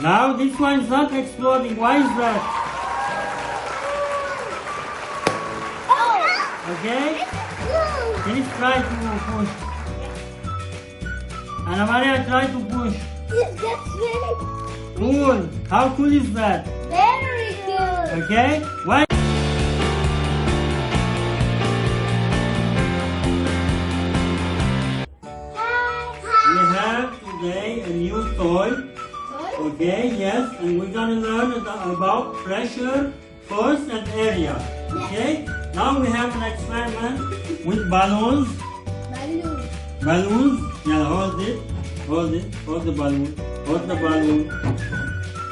Now this one is not exploding. Why is that? Okay? Can you try to push? Anna Maria, try to push. That's very Cool. How cool is that? very good. Okay? Why? We have today a new toy. Okay, yes, and we're gonna learn about pressure, force, and area. Okay? Now we have an experiment with balloons. Balloon. Balloons. Yeah, hold it. Hold it. Hold the balloon. Hold the balloon.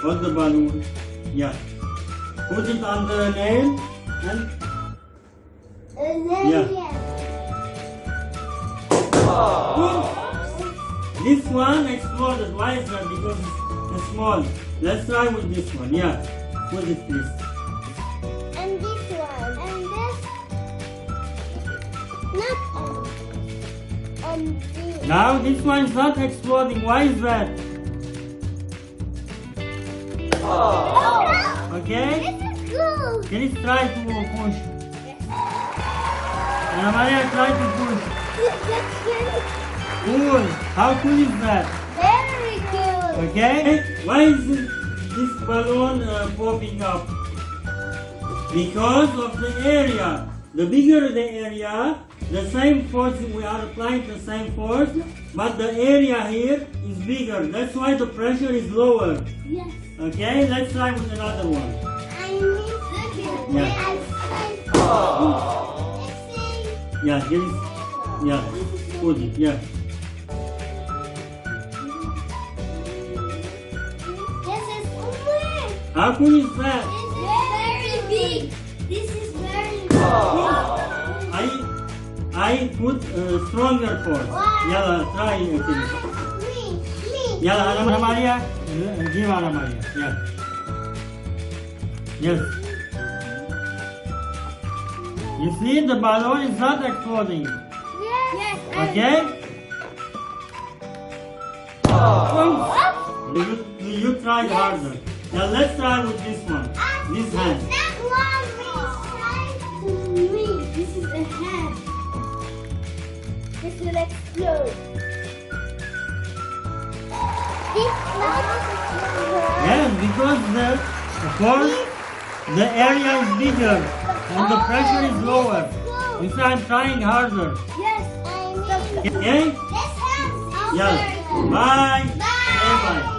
Hold the balloon. Yeah. Put it on the nail and yeah. This one exploded. Why is that? Because it's small. Let's try with this one. Yeah. Put it please. And this one. And this. Not on this. Now this one is not exploding. Why is that? Okay? This is cool. Can you try to push? Anna Maria, try to push. That's very, Cool. How cool is that? very cool. Okay? Why is this balloon popping up? Because of the area. The bigger the area, the same force, we are applying the same force, but the area here is bigger. That's why the pressure is lower. Yes. Okay? Let's try with another one. I need Yeah. Yeah, here is, yeah, put it, yeah. This is weird. How cool is that? This is very big. This is very big. I put stronger force. Yalla, try it. Me. Yalla, Anna Maria. Give Anna Maria. Yeah. Yes. You see, the balloon is not exploding. Yes. Okay? You try harder. Now let's try with this one. This hand. That one is to me. This is a hand. This will explode. This not explode. Yes, because of course, the area is bigger and the pressure is lower. So I'm trying harder. Yes, I need. Okay? This hand. Yeah. Bye. Bye. Say bye.